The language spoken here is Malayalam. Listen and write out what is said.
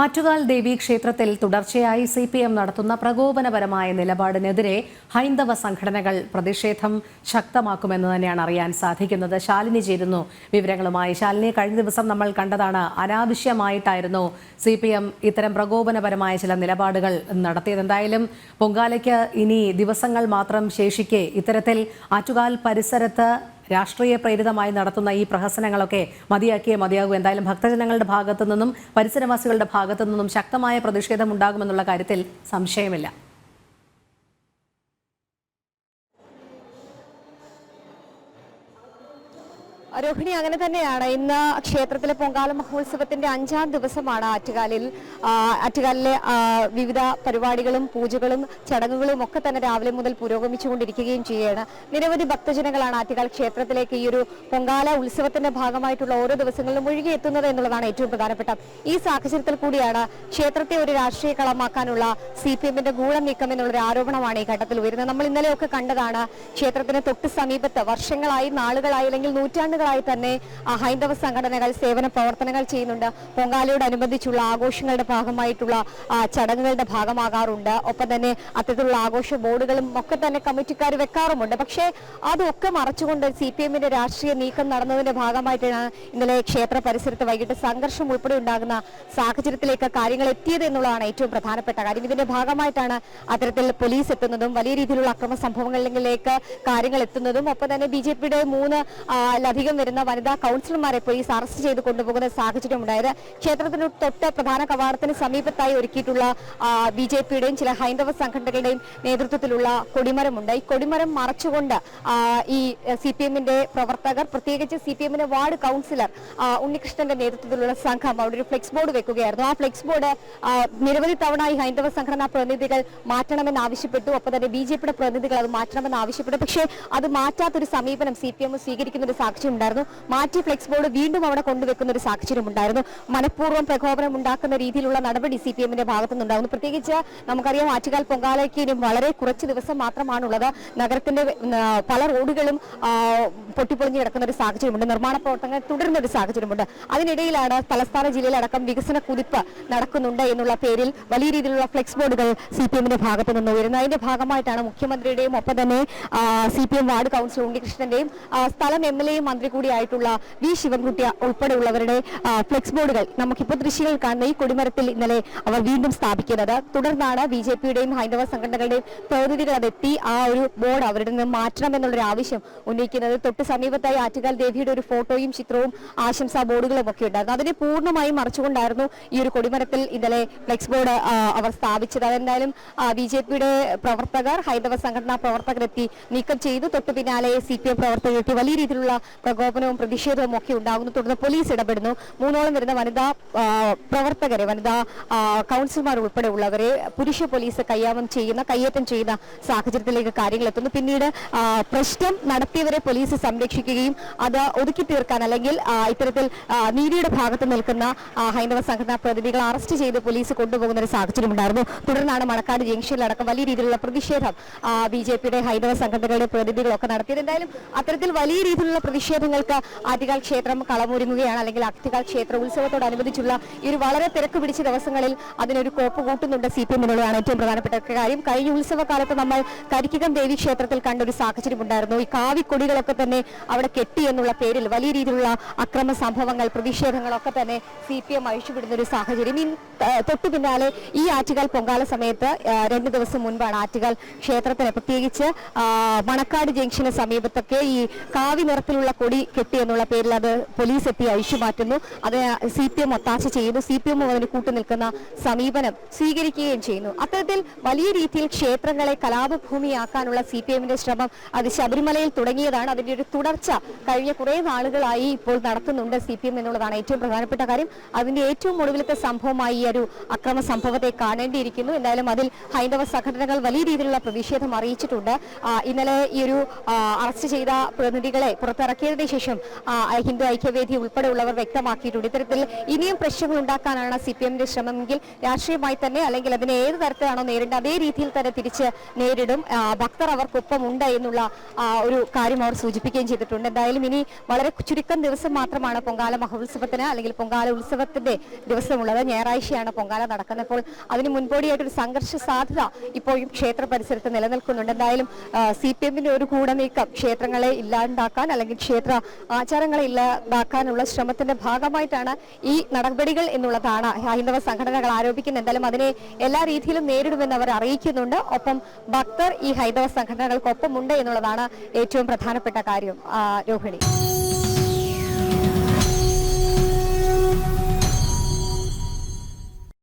ആറ്റുകാൽ ദേവി ക്ഷേത്രത്തിൽ തുടർച്ചയായി CPM നടത്തുന്ന പ്രകോപനപരമായ നിലപാടിനെതിരെ ഹൈന്ദവ സംഘടനകൾ പ്രതിഷേധം ശക്തമാക്കുമെന്ന് തന്നെയാണ് അറിയാൻ സാധിക്കുന്നത്. ശാലിനി ചേരുന്നു വിവരങ്ങളുമായി. ശാലിനി, കഴിഞ്ഞ ദിവസം നമ്മൾ കണ്ടതാണ്, അനാവശ്യമായിട്ടായിരുന്നു CPM ഇത്തരം പ്രകോപനപരമായ ചില നിലപാടുകൾ നടത്തിയത്. എന്തായാലും പൊങ്കാലയ്ക്ക് ഇനി ദിവസങ്ങൾ മാത്രം ശേഷിക്കെ ഇത്തരത്തിൽ ആറ്റുകാൽ പരിസരത്ത് രാഷ്ട്രീയ പ്രേരിതമായി നടത്തുന്ന ഈ പ്രഹസനങ്ങളൊക്കെ മതിയാക്കിയേ മതിയാകൂ. എന്തായാലും ഭക്തജനങ്ങളുടെ ഭാഗത്തു നിന്നും പരിസരവാസികളുടെ ഭാഗത്തു നിന്നും ശക്തമായ പ്രതിഷേധം ഉണ്ടാകുമെന്നുള്ള കാര്യത്തിൽ സംശയമില്ല. രോഹിണി, അങ്ങനെ തന്നെയാണ്. ഇന്ന് ക്ഷേത്രത്തിലെ പൊങ്കാല മഹോത്സവത്തിന്റെ 5ാം ദിവസമാണ്. ആറ്റുകാലിലെ വിവിധ പരിപാടികളും പൂജകളും ചടങ്ങുകളും ഒക്കെ തന്നെ രാവിലെ മുതൽ പുരോഗമിച്ചുകൊണ്ടിരിക്കുകയും ചെയ്യുകയാണ്. നിരവധി ഭക്തജനങ്ങളാണ് ആറ്റുകാൽ ക്ഷേത്രത്തിലേക്ക് ഈ ഒരു പൊങ്കാല ഉത്സവത്തിന്റെ ഭാഗമായിട്ടുള്ള ഓരോ ദിവസങ്ങളിലും ഒഴുകിയെത്തുന്നത് എന്നുള്ളതാണ് ഏറ്റവും പ്രധാനപ്പെട്ട. ഈ സാഹചര്യത്തിൽ കൂടിയാണ് ക്ഷേത്രത്തെ ഒരു രാഷ്ട്രീയ കളമാക്കാനുള്ള CPMന്റെ ഗൂഢം നീക്കം എന്നുള്ളൊരു ആരോപണമാണ് ഈ ഘട്ടത്തിൽ ഉയരുന്നത്. നമ്മൾ ഇന്നലെയൊക്കെ കണ്ടതാണ്, ക്ഷേത്രത്തിന് തൊട്ട് സമീപത്ത് വർഷങ്ങളായി, നാളുകളായി അല്ലെങ്കിൽ നൂറ്റാണ്ടുകളായി തന്നെ ഹൈന്ദവ സംഘടനകൾ സേവന പ്രവർത്തനങ്ങൾ ചെയ്യുന്നുണ്ട്. പൊങ്കാലയോടനുബന്ധിച്ചുള്ള ആഘോഷങ്ങളുടെ ഭാഗമായിട്ടുള്ള ചടങ്ങുകളുടെ ഭാഗമാകാറുണ്ട്. ഒപ്പം തന്നെ അത്തരത്തിലുള്ള ആഘോഷ ബോർഡുകളും ഒക്കെ തന്നെ കമ്മിറ്റിക്കാർ വെക്കാറുമുണ്ട്. പക്ഷേ അതൊക്കെ മറച്ചുകൊണ്ട് CPMന്റെ രാഷ്ട്രീയ നീക്കം നടന്നതിന്റെ ഭാഗമായിട്ടാണ് ഇന്നലെ ക്ഷേത്ര പരിസരത്ത് വൈകിട്ട് സംഘർഷം ഉൾപ്പെടെ ഉണ്ടാകുന്ന സാഹചര്യത്തിലേക്ക് കാര്യങ്ങൾ എത്തിയത് എന്നുള്ളതാണ് ഏറ്റവും പ്രധാനപ്പെട്ട കാര്യം. ഇതിന്റെ ഭാഗമായിട്ടാണ് അത്തരത്തിൽ പോലീസ് എത്തുന്നതും വലിയ രീതിയിലുള്ള അക്രമ സംഭവങ്ങളിലേക്ക് കാര്യങ്ങൾ എത്തുന്നതും. ഒപ്പം തന്നെ BJPയുടെ 3 വരുന്ന വനിതാ കൗൺസിലർമാരെ പോലീസ് അറസ്റ്റ് ചെയ്ത് കൊണ്ടുപോകുന്ന സാഹചര്യം ഉണ്ടായത്. ക്ഷേത്രത്തിന് തൊട്ട് പ്രധാന കവാടത്തിന് സമീപത്തായി ഒരുക്കിയിട്ടുള്ള BJPയുടെയും ചില ഹൈന്ദവ സംഘടനകളുടെയും നേതൃത്വത്തിലുള്ള കൊടിമരമുണ്ട്. ഈ കൊടിമരം മറച്ചുകൊണ്ട് ഈ CPMന്റെ പ്രവർത്തകർ, പ്രത്യേകിച്ച് CPMന്റെ വാർഡ് കൗൺസിലർ ഉണ്ണികൃഷ്ണന്റെ നേതൃത്വത്തിലുള്ള സംഘം അവിടെ ഒരു ഫ്ലെക്സ് ബോർഡ് വെക്കുകയായിരുന്നു. ആ ഫ്ലെക്സ് ബോർഡ് നിരവധി തവണ ഈ ഹൈന്ദവ സംഘടനാ പ്രതിനിധികൾ മാറ്റണമെന്ന് ആവശ്യപ്പെട്ടു. ഒപ്പം തന്നെ BJPയുടെ പ്രതിനിധികൾ അത് മാറ്റണമെന്ന് ആവശ്യപ്പെട്ടു. പക്ഷേ അത് മാറ്റാത്തൊരു സമീപനം CPM സ്വീകരിക്കുന്ന ഒരു സാഹചര്യം ഉണ്ടായിരുന്നു. മാറ്റി ഫ്ലെക്സ് ബോർഡ് വീണ്ടും അവിടെ കൊണ്ടുവെക്കുന്ന ഒരു സാഹചര്യം ഉണ്ടായിരുന്നു. മനഃപൂർവ്വം പ്രകോപനം ഉണ്ടാക്കുന്ന രീതിയിലുള്ള നടപടി CPMന്റെ ഭാഗത്തു നിന്നുണ്ടാകുന്നു. പ്രത്യേകിച്ച് നമുക്കറിയാം, ആറ്റുകാൽ പൊങ്കാലയ്ക്ക് ഇനി വളരെ കുറച്ച് ദിവസം മാത്രമാണുള്ളത്. നഗരത്തിന്റെ പല റോഡുകളും പൊട്ടിപ്പൊളിഞ്ഞു കിടക്കുന്ന ഒരു സാഹചര്യമുണ്ട്. നിർമ്മാണ പ്രവർത്തനങ്ങൾ തുടരുന്ന ഒരു സാഹചര്യമുണ്ട്. അതിനിടയിലാണ് തലസ്ഥാന ജില്ലയിലടക്കം വികസന കുതിപ്പ് നടക്കുന്നുണ്ട് എന്നുള്ള പേരിൽ വലിയ രീതിയിലുള്ള ഫ്ലെക്സ് ബോർഡുകൾ CPMന്റെ ഭാഗത്തു നിന്ന് വരുന്നത്. അതിന്റെ ഭാഗമായിട്ടാണ് മുഖ്യമന്ത്രിയുടെയും ഒപ്പം തന്നെ CPM വാർഡ് കൗൺസിലർ ഉണ്ണികൃഷ്ണന്റെയും സ്ഥലം MLAയും മന്ത്രി കൂടിയായിട്ടുള്ള V ശിവൻകുട്ടി ഉൾപ്പെടെയുള്ളവരുടെ ഫ്ലെക്സ് ബോർഡുകൾ നമുക്കിപ്പോൾ ദൃശ്യങ്ങൾ കാണുന്ന ഈ കൊടിമരത്തിൽ ഇന്നലെ അവർ വീണ്ടും സ്ഥാപിക്കുന്നത്. തുടർന്നാണ് BJPയുടെയും ഹൈന്ദവ സംഘടനകളുടെയും പ്രതിനിധികൾ അതെത്തി ആ ഒരു ബോർഡ് അവരുടെ നിന്ന് മാറ്റണം എന്നുള്ളൊരു ആവശ്യം ഉന്നയിക്കുന്നത്. തൊട്ട് സമീപത്തായി ആറ്റുകാൽ ദേവിയുടെ ഒരു ഫോട്ടോയും ചിത്രവും ആശംസാ ബോർഡുകളും ഒക്കെ ഉണ്ടായിരുന്നു. അതിനെ പൂർണ്ണമായും മറച്ചുകൊണ്ടായിരുന്നു ഈ ഒരു കൊടിമരത്തിൽ ഇന്നലെ ഫ്ലെക്സ് ബോർഡ് അവർ സ്ഥാപിച്ചത്. അതെന്തായാലും BJPയുടെ പ്രവർത്തകർ, ഹൈന്ദവ സംഘടനാ പ്രവർത്തകരെത്തി നീക്കം ചെയ്തു. തൊട്ടു പിന്നാലെ CPM പ്രവർത്തകരെത്തി വലിയ രീതിയിലുള്ള പ്രകോപനവും പ്രതിഷേധവും ഒക്കെ ഉണ്ടാകുന്നു. തുടർന്ന് പോലീസ് ഇടപെടുന്നു. 3ഓളം വരുന്ന വനിതാ പ്രവർത്തകരെ, വനിതാ കൗൺസിലർമാർ ഉൾപ്പെടെ ഉള്ളവരെ പുരുഷ പോലീസ് കയ്യേറ്റം ചെയ്യുന്ന സാഹചര്യത്തിലേക്ക് കാര്യങ്ങൾ എത്തുന്നു. പിന്നീട് പ്രശ്നം നടത്തിയവരെ പോലീസ് സംരക്ഷിക്കുകയും അത് ഒതുക്കി തീർക്കാൻ, അല്ലെങ്കിൽ ഇത്തരത്തിൽ നീതിയുടെ ഭാഗത്ത് നിൽക്കുന്ന ഹൈന്ദവ സംഘടനാ പ്രതിനിധികൾ അറസ്റ്റ് ചെയ്ത് പോലീസ് കൊണ്ടുപോകുന്ന ഒരു സാഹചര്യം ഉണ്ടായിരുന്നു. തുടർന്നാണ് മണക്കാട് ജംഗ്ഷനിലടക്കം വലിയ രീതിയിലുള്ള പ്രതിഷേധം BJPയുടെ ഹൈന്ദവ സംഘടനകളുടെ പ്രതിനിധികളൊക്കെ നടത്തിയത്. എന്തായാലും അത്തരത്തിൽ വലിയ രീതിയിലുള്ള പ്രതിഷേധങ്ങൾക്ക് ആറ്റുകാൽ ക്ഷേത്രം കളമൊരുങ്ങുകയാണ്. അല്ലെങ്കിൽ ആറ്റുകാൽ ക്ഷേത്ര ഉത്സവത്തോടനുബന്ധിച്ചുള്ള ഈ ഒരു വളരെ തിരക്ക് പിടിച്ച ദിവസങ്ങളിൽ അതിനൊരു കോപ്പ് കൂട്ടുന്നുണ്ട് CPM എന്നുള്ളതാണ് ഏറ്റവും പ്രധാനപ്പെട്ട കാര്യം. കഴിഞ്ഞ ഉത്സവകാലത്ത് നമ്മൾ കരിക്കകം ദേവി ക്ഷേത്രത്തിൽ കണ്ട ഒരു സാഹചര്യം ഉണ്ടായിരുന്നു. ഈ കാവിക്കൊടികളൊക്കെ തന്നെ അവിടെ കെട്ടി എന്നുള്ള പേരിൽ വലിയ രീതിയിലുള്ള അക്രമ സംഭവങ്ങൾ, പ്രതിഷേധങ്ങളൊക്കെ തന്നെ CPM അഴിച്ചുവിടുന്ന ഒരു സാഹചര്യം. തൊട്ടു പിന്നാലെ ഈ ആറ്റുകാൽ പൊങ്കാല സമയത്ത് 2 ദിവസം മുൻപാണ് ആറ്റുകാൽ ക്ഷേത്രത്തിന്, പ്രത്യേകിച്ച് മണക്കാട് ജംഗ്ഷന് സമീപത്തൊക്കെ ഈ കാവി നിറത്തിലുള്ള കൊടി കെട്ടി എന്നുള്ള പേരിൽ അത് പോലീസ് എത്തി അഴിച്ചു മാറ്റുന്നു. അത് CPM ഒത്താശ ചെയ്യുന്നു. CPM അതിന് കൂട്ടുനിൽക്കുന്ന സമീപനം സ്വീകരിക്കുകയും ചെയ്യുന്നു. അത്തരത്തിൽ വലിയ രീതിയിൽ ക്ഷേത്രങ്ങളെ കലാപഭൂമിയാക്കാനുള്ള CPMന്റെ ശ്രമം അത് ശബരിമലയിൽ തുടങ്ങിയതാണ്. അതിന്റെ ഒരു തുടർച്ച കഴിഞ്ഞ കുറെ നാളുകളായി ഇപ്പോൾ നടത്തുന്നുണ്ട് CPM എന്നുള്ളതാണ് ഏറ്റവും പ്രധാനപ്പെട്ട കാര്യം. അതിന്റെ ഏറ്റവും ഒടുവിലത്തെ സംഭവമായി ഈ ഒരു അക്രമ സംഭവത്തെ കാണേണ്ടിയിരിക്കുന്നു. എന്തായാലും അതിൽ ഹൈന്ദവ സംഘടനകൾ വലിയ രീതിയിലുള്ള പ്രതിഷേധം അറിയിച്ചിട്ടുണ്ട്. ഇന്നലെ ഈ ഒരു അറസ്റ്റ് ചെയ്ത പ്രതിനിധികളെ പുറത്തിറക്കിയതിനു ശേഷം ശേഷം ഹിന്ദു ഐക്യവേദി ഉൾപ്പെടെയുള്ളവർ വ്യക്തമാക്കിയിട്ടുണ്ട്. ഇത്തരത്തിൽ ഇനിയും പ്രശ്നങ്ങൾ ഉണ്ടാക്കാനാണ് CPM-ന്റെ ശ്രമമെങ്കിൽ രാഷ്ട്രീയമായി തന്നെ അല്ലെങ്കിൽ അതിനെ ഏത് തരത്തിലാണോ നേരിടേണ്ടത് അതേ രീതിയിൽ തന്നെ തിരിച്ച് നേരിടും. ഭക്തർ അവർക്കൊപ്പം ഉണ്ട് എന്നുള്ള ഒരു കാര്യം അവർ സൂചിപ്പിക്കുകയും ചെയ്തിട്ടുണ്ട്. എന്തായാലും ഇനി വളരെ ചുരുക്കം ദിവസം മാത്രമാണ് പൊങ്കാല മഹോത്സവത്തിന് അല്ലെങ്കിൽ പൊങ്കാല ഉത്സവത്തിന്റെ ദിവസമുള്ളത്. ഞായറാഴ്ചയാണ് പൊങ്കാല നടക്കുന്നത്. അപ്പോൾ അതിന് മുൻപോടിയായിട്ടൊരു സംഘർഷ സാധ്യത ഇപ്പോഴും ക്ഷേത്ര പരിസരത്ത് നിലനിൽക്കുന്നുണ്ട്. എന്തായാലും CPM-ന്റെ ഒരു കൂടനീക്കം ക്ഷേത്രങ്ങളെ ഇല്ലാണ്ടാക്കാൻ അല്ലെങ്കിൽ ക്ഷേത്ര ആചാരങ്ങളെ ഇല്ലാതാക്കാനുള്ള ശ്രമത്തിന്റെ ഭാഗമായിട്ടാണ് ഈ നടപടികൾ എന്നുള്ളതാണ് ഹൈന്ദവ സംഘടനകൾ ആരോപിക്കുന്നത്. എന്തായാലും അതിനെ എല്ലാ രീതിയിലും നേരിടുമെന്ന് അവർ അറിയിക്കുന്നുണ്ട്. ഒപ്പം ഭക്തർ ഈ ഹൈന്ദവ സംഘടനകൾക്കൊപ്പം ഉണ്ട് എന്നുള്ളതാണ് ഏറ്റവും പ്രധാനപ്പെട്ട കാര്യം. രോഹിണി.